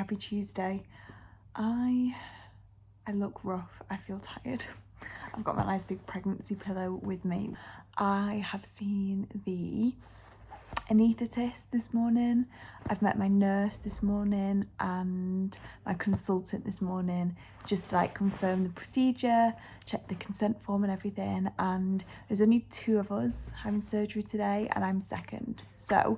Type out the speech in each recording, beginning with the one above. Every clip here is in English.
happy Tuesday. I look rough. I feel tired. I've got my nice big pregnancy pillow with me. I have seen the anaesthetist this morning. I've met my nurse this morning and my consultant this morning, just to like confirm the procedure, check the consent form and everything. And there's only 2 of us having surgery today and I'm second, so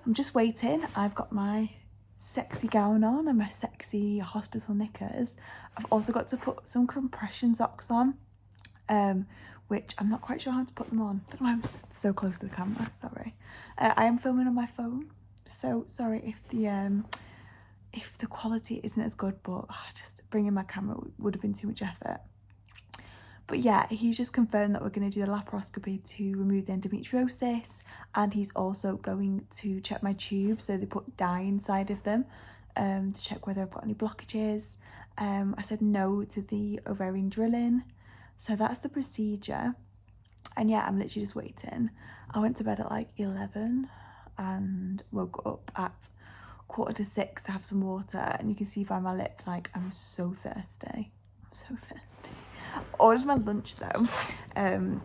I'm just waiting. I've got my sexy gown on and my sexy hospital knickers. I've also got to put some compression socks on, which I'm not quite sure how to put them on. I don't know why I'm so close to the camera, sorry. I am filming on my phone, so sorry if the quality isn't as good, but just bringing my camera would have been too much effort. But yeah, he's just confirmed that we're going to do the laparoscopy to remove the endometriosis, and he's also going to check my tubes. So they put dye inside of them to check whether I've got any blockages. I said no to the ovarian drilling. So that's the procedure. And yeah, I'm literally just waiting. I went to bed at like 11 and woke up at 5:45 to have some water, and you can see by my lips, like, I'm so thirsty. I'm so thirsty. Ordered my lunch though. I'm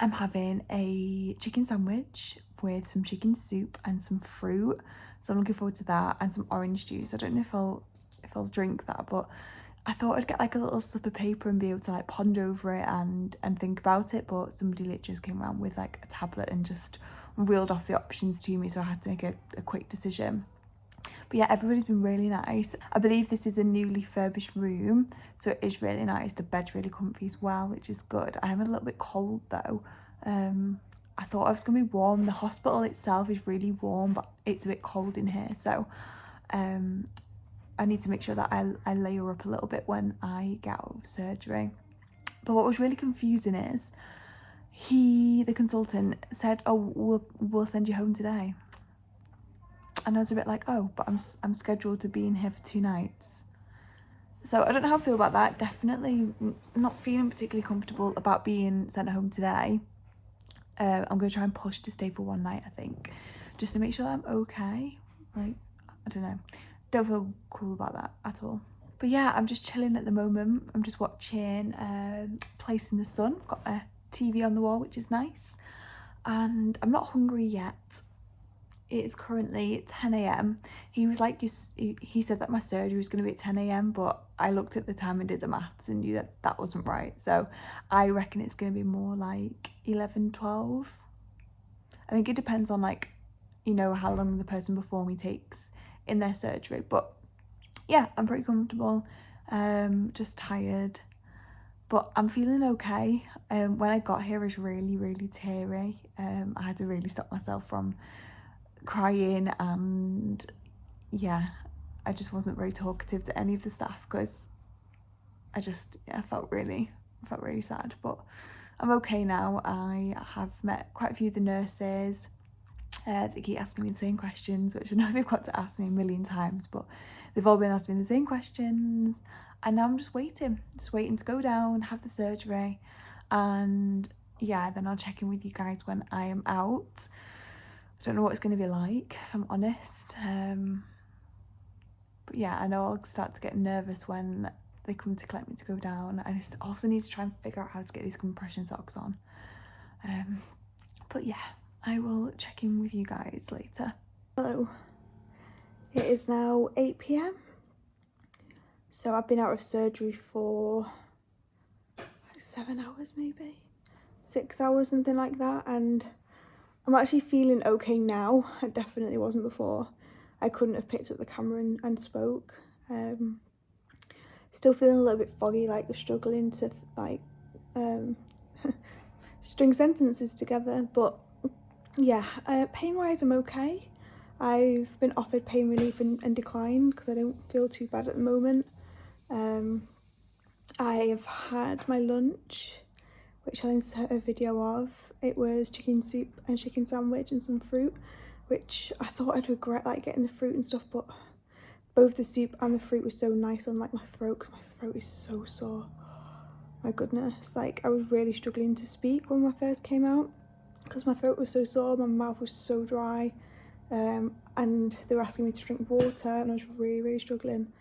having a chicken sandwich with some chicken soup and some fruit, so I'm looking forward to that, and some orange juice. I don't know if I'll drink that, but I thought I'd get like a little slip of paper and be able to like ponder over it and think about it, but somebody literally just came around with like a tablet and just reeled off the options to me, so I had to make a quick decision. But yeah, everybody's been really nice. I believe this is a newly furbished room, so it is really nice. The bed's really comfy as well, which is good. I am a little bit cold though. I thought I was gonna be warm. The hospital itself is really warm, but it's a bit cold in here, so I need to make sure that I layer up a little bit when I get out of surgery. But what was really confusing is the consultant said, oh, we'll send you home today. And I was a bit like, oh, but I'm scheduled to be in here for 2 nights. So I don't know how I feel about that. Definitely not feeling particularly comfortable about being sent home today. I'm going to try and push to stay for 1 night, I think, just to make sure that I'm okay. Like, I don't know. Don't feel cool about that at all. But yeah, I'm just chilling at the moment. I'm just watching Place in the Sun. Got a TV on the wall, which is nice. And I'm not hungry yet. It is currently 10 AM. He was like, he said that my surgery was going to be at 10 AM, but I looked at the time and did the maths and knew that that wasn't right. So I reckon it's going to be more like 11, 12. I think it depends on, like, you know, how long the person before me takes in their surgery. But yeah, I'm pretty comfortable, just tired, but I'm feeling okay. When I got here, I was really teary. I had to really stop myself from crying, and yeah, I just wasn't very talkative to any of the staff because I felt really sad. But I'm okay now. I have met quite a few of the nurses. They keep asking me the same questions, which I know they've got to ask me a million times, but they've all been asking me the same questions, and now I'm just waiting to go down, have the surgery, and yeah, then I'll check in with you guys when I am out. I don't know what it's going to be like, if I'm honest, but yeah, I know I'll start to get nervous when they come to collect me to go down. I also need to try and figure out how to get these compression socks on, but yeah, I will check in with you guys later. Hello, it is now 8 PM, so I've been out of surgery for like 7 hours, maybe 6 hours, something like that, and I'm actually feeling okay now. I definitely wasn't before. I couldn't have picked up the camera and spoke. Still feeling a little bit foggy, like struggling to like string sentences together, but yeah, pain wise I'm okay. I've been offered pain relief and declined because I don't feel too bad at the moment. I've had my lunch, which I'll insert a video of. It was chicken soup and chicken sandwich and some fruit, which I thought I'd regret like getting the fruit and stuff, but both the soup and the fruit was so nice on like my throat, because my throat is so sore. My goodness, like I was really struggling to speak when I first came out because my throat was so sore, my mouth was so dry. and they were asking me to drink water, and I was really struggling.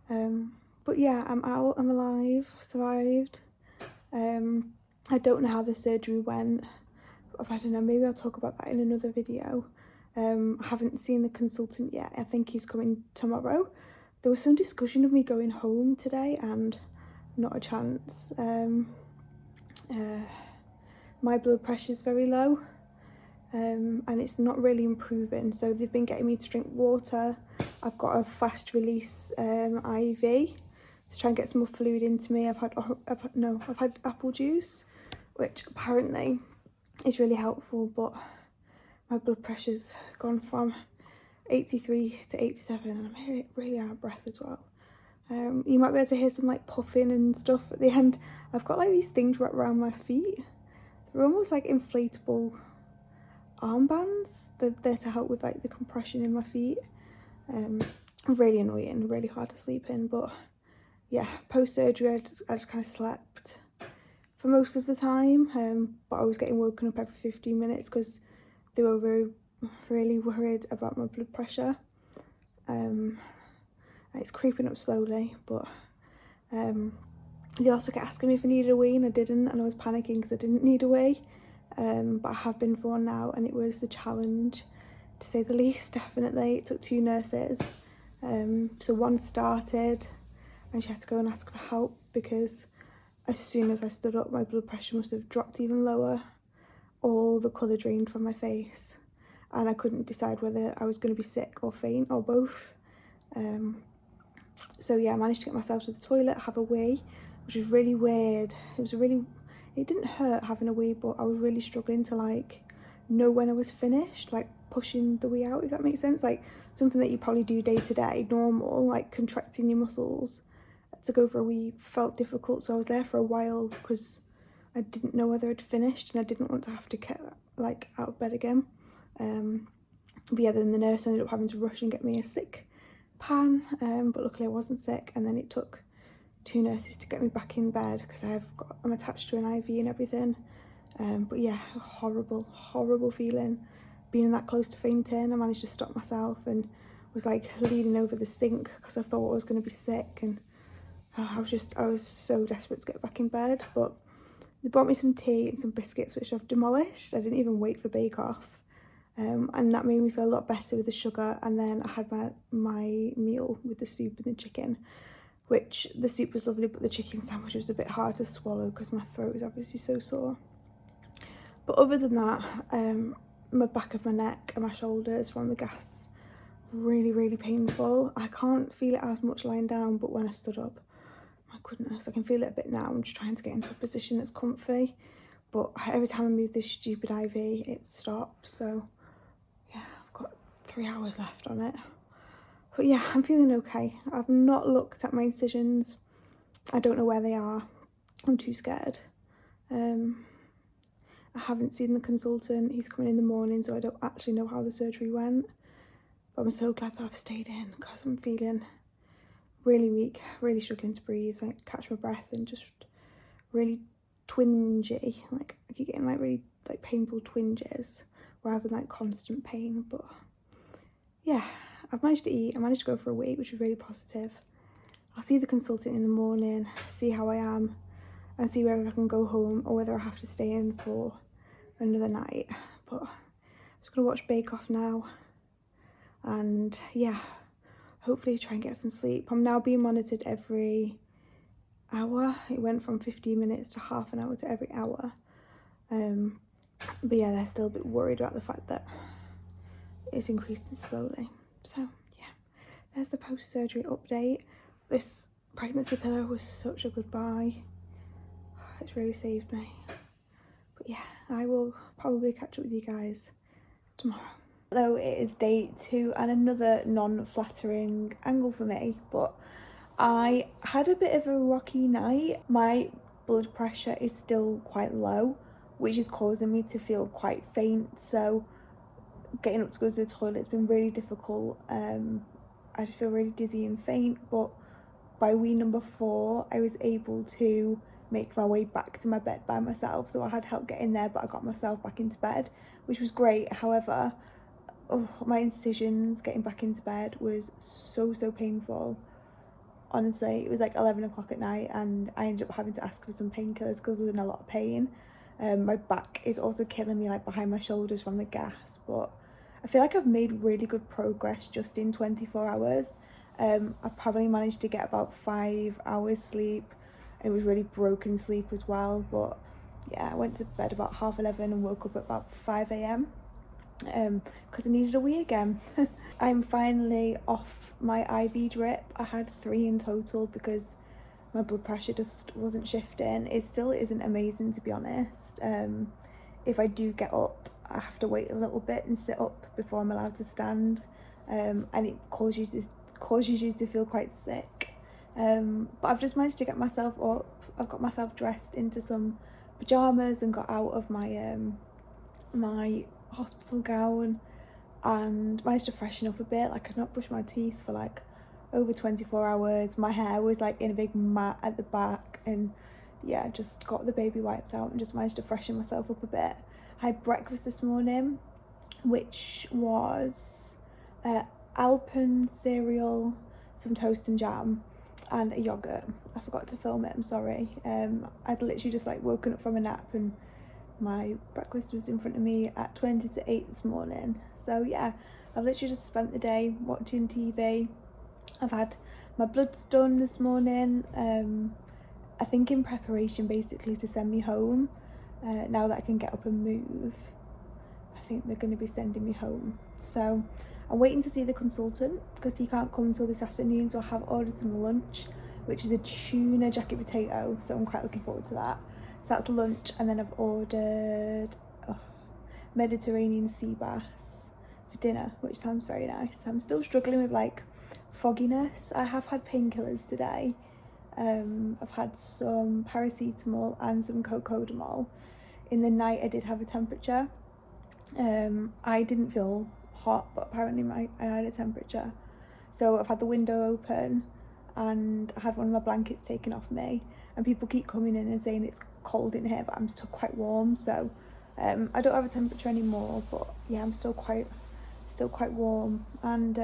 But yeah, I'm out, I'm alive, survived. I don't know how the surgery went. I don't know, maybe I'll talk about that in another video. I haven't seen the consultant yet. I think he's coming tomorrow. There was some discussion of me going home today, and not a chance. My blood pressure is very low, and it's not really improving, so they've been getting me to drink water. I've got a fast release IV to try and get some more fluid into me. I've had apple juice, which apparently is really helpful, but my blood pressure's gone from 83 to 87, and I'm really out of breath as well. You might be able to hear some like puffing and stuff at the end. I've got like these things wrapped around my feet. They're almost like inflatable armbands. They're there to help with like the compression in my feet. Really annoying, really hard to sleep in, but yeah, post-surgery I just kind of slept for most of the time, but I was getting woken up every 15 minutes because they were really worried about my blood pressure. It's creeping up slowly, but they also kept asking me if I needed a wee, and I didn't, and I was panicking because I didn't need a wee, but I have been for one now, and it was a challenge, to say the least. Definitely. It took 2 nurses, so one started and she had to go and ask for help because as soon as I stood up my blood pressure must have dropped even lower. All the colour drained from my face, and I couldn't decide whether I was going to be sick or faint or both. So yeah, I managed to get myself to the toilet, have a wee, which was really weird. It didn't hurt having a wee, but I was really struggling to like know when I was finished, like pushing the wee out, if that makes sense. Like something that you probably do day to day, normal, like contracting your muscles, to go for a wee felt difficult. So I was there for a while because I didn't know whether I'd finished, and I didn't want to have to get like out of bed again. But yeah, then the nurse ended up having to rush and get me a sick pan, but luckily I wasn't sick, and then it took 2 nurses to get me back in bed because I'm attached to an IV and everything. But yeah, horrible feeling being that close to fainting. I managed to stop myself and was like leaning over the sink because I thought I was going to be sick, and I was so desperate to get back in bed. But they brought me some tea and some biscuits, which I've demolished. I didn't even wait for bake off. And that made me feel a lot better with the sugar. And then I had my meal with the soup and the chicken, which the soup was lovely, but the chicken sandwich was a bit hard to swallow because my throat is obviously so sore. But other than that, my back of my neck and my shoulders from the gas, really painful. I can't feel it as much lying down, but when I stood up, my goodness, I can feel it a bit now. I'm just trying to get into a position that's comfy, but every time I move this stupid IV, it stops. So yeah, I've got 3 hours left on it. But yeah, I'm feeling okay. I've not looked at my incisions. I don't know where they are. I'm too scared. I haven't seen the consultant. He's coming in the morning, so I don't actually know how the surgery went. But I'm so glad that I've stayed in because I'm feeling really weak, really struggling to breathe, like catch my breath, and just really twingy. Like I keep getting like really like painful twinges rather than like constant pain. But yeah, I've managed to eat. I managed to go for a wee, which was really positive. I'll see the consultant in the morning, see how I am, and see whether I can go home or whether I have to stay in for another night. But I'm just gonna watch Bake Off now, and yeah, hopefully try and get some sleep. I'm now being monitored every hour. It went from 15 minutes to half an hour to every hour. But yeah, they're still a bit worried about the fact that it's increasing slowly. So yeah, there's the post-surgery update. This pregnancy pillow was such a good buy. It's really saved me. But yeah, I will probably catch up with you guys tomorrow. Though it is day 2 and another non-flattering angle for me, but I had a bit of a rocky night. My blood pressure is still quite low, which is causing me to feel quite faint, so getting up to go to the toilet has been really difficult. I just feel really dizzy and faint, but by wee number 4 I was able to make my way back to my bed by myself, so I had help getting there, but I got myself back into bed, which was great. However, oh, my incisions getting back into bed was so painful. Honestly, it was like 11 o'clock at night and I ended up having to ask for some painkillers because I was in a lot of pain. My back is also killing me, like behind my shoulders from the gas, but I feel like I've made really good progress just in 24 hours. I probably managed to get about 5 hours sleep. It was really broken sleep as well, but yeah, I went to bed about 11:30 and woke up at about 5 a.m. Because I needed a wee again. I'm finally off my IV drip. I had 3 in total because my blood pressure just wasn't shifting. It still isn't amazing, to be honest. If I do get up, I have to wait a little bit and sit up before I'm allowed to stand, and it causes you to feel quite sick. But I've just managed to get myself up. I've got myself dressed into some pajamas and got out of my my hospital gown and managed to freshen up a bit. Like, I'd not brushed my teeth for like over 24 hours. My hair was like in a big mat at the back, and yeah, just got the baby wipes out and just managed to freshen myself up a bit. I had breakfast this morning, which was Alpen cereal, some toast and jam, and a yogurt. I forgot to film it, I'm sorry. I'd literally just like woken up from a nap and my breakfast was in front of me at 20 to 8 this morning. So yeah, I've literally just spent the day watching TV. I've had my bloods done this morning, I think in preparation basically to send me home. Now that I can get up and move, I think they're going to be sending me home. So I'm waiting to see the consultant because he can't come until this afternoon, so I have ordered some lunch, which is a tuna jacket potato, so I'm quite looking forward to that. So that's lunch, and then I've ordered Mediterranean sea bass for dinner, which sounds very nice. I'm still struggling with like fogginess. I have had painkillers today. I've had some paracetamol and some cocodamol. In the night I did have a temperature. I didn't feel hot, but apparently I had a temperature. So I've had the window open and I had one of my blankets taken off me, and people keep coming in and saying it's cold in here, but I'm still quite warm. So I don't have a temperature anymore, but yeah, I'm still quite warm. And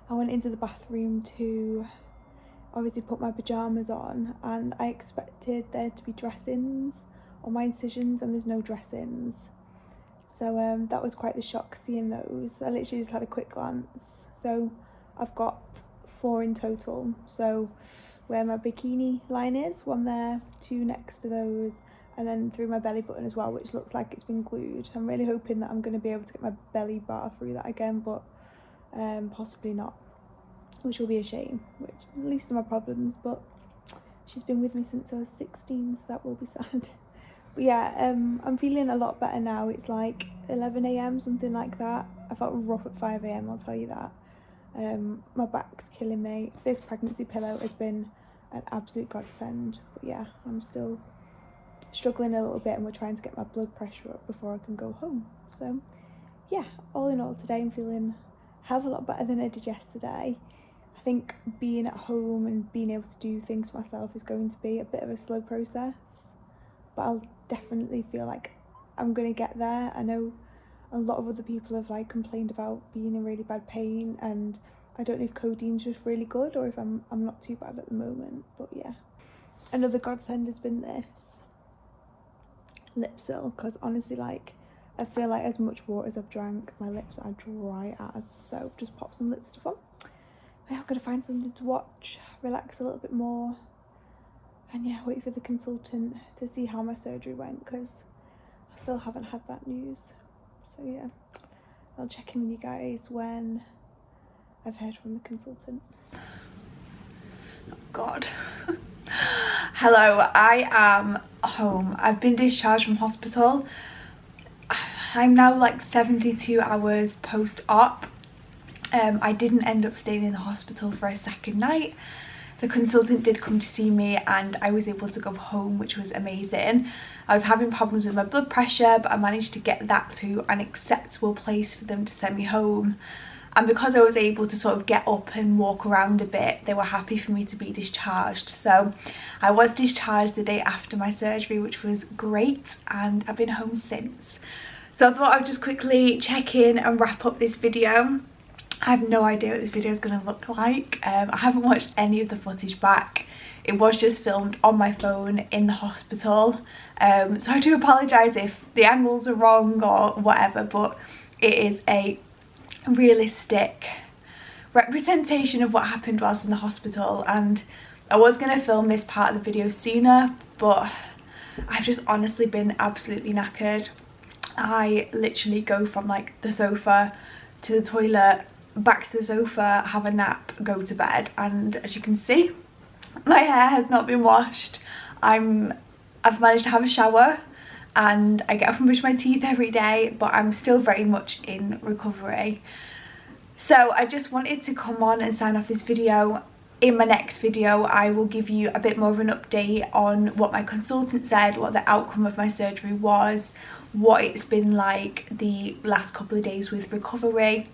I went into the bathroom to obviously put my pajamas on, and I expected there to be dressings on my incisions, and there's no dressings. So that was quite the shock seeing those. I literally just had a quick glance. So I've got 4 in total. So where my bikini line is, 1 there, 2 next to those, and then through my belly button as well, which looks like it's been glued. I'm really hoping that I'm going to be able to get my belly bar through that again, but possibly not, which will be a shame, which least of my problems. But she's been with me since I was 16, so that will be sad. But yeah, I'm feeling a lot better now. It's like 11 a.m, something like that. I felt rough at 5 a.m, I'll tell you that. My back's killing me. This pregnancy pillow has been an absolute godsend. But yeah, I'm still struggling a little bit, and we're trying to get my blood pressure up before I can go home. So yeah, all in all, today I'm feeling a hell of a lot better than I did yesterday. I think being at home and being able to do things myself is going to be a bit of a slow process, but I'll definitely feel like I'm going to get there. I know a lot of other people have like complained about being in really bad pain, and I don't know if codeine's just really good or if I'm not too bad at the moment. But yeah, another godsend has been this Lipsil, because honestly, like, I feel like as much water as I've drank, my lips are dry as. So I've just popped some lipstick on. I'm going to find something to watch, relax a little bit more, and yeah, wait for the consultant to see how my surgery went, because I still haven't had that news. So yeah, I'll check in with you guys when I've heard from the consultant. Oh God. Hello, I am home. I've been discharged from hospital. I'm now like 72 hours post-op. I didn't end up staying in the hospital for a second night. The consultant did come to see me and I was able to go home, which was amazing. I was having problems with my blood pressure, but I managed to get that to an acceptable place for them to send me home. And because I was able to sort of get up and walk around a bit, they were happy for me to be discharged. So I was discharged the day after my surgery, which was great, and I've been home since. So I thought I'd just quickly check in and wrap up this video. I have no idea what this video is going to look like. I haven't watched any of the footage back. It was just filmed on my phone in the hospital. So I do apologise if the angles are wrong or whatever, but it is a realistic representation of what happened whilst in the hospital. And I was going to film this part of the video sooner, but I've just honestly been absolutely knackered. I literally go from like the sofa to the toilet, back to the sofa, have a nap, go to bed, and as you can see, my hair has not been washed. I've managed to have a shower and I get up and brush my teeth every day, but I'm still very much in recovery. So I just wanted to come on and sign off this video. In my next video I will give you a bit more of an update on what my consultant said, what the outcome of my surgery was, what it's been like the last couple of days with recovery,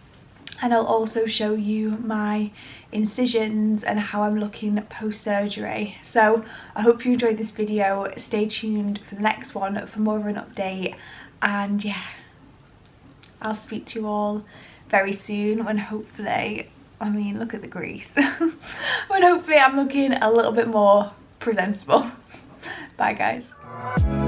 and I'll also show you my incisions and how I'm looking post-surgery. So I hope you enjoyed this video. Stay tuned for the next one for more of an update, and yeah, I'll speak to you all very soon when hopefully, I mean, look at the grease, when hopefully I'm looking a little bit more presentable. Bye guys.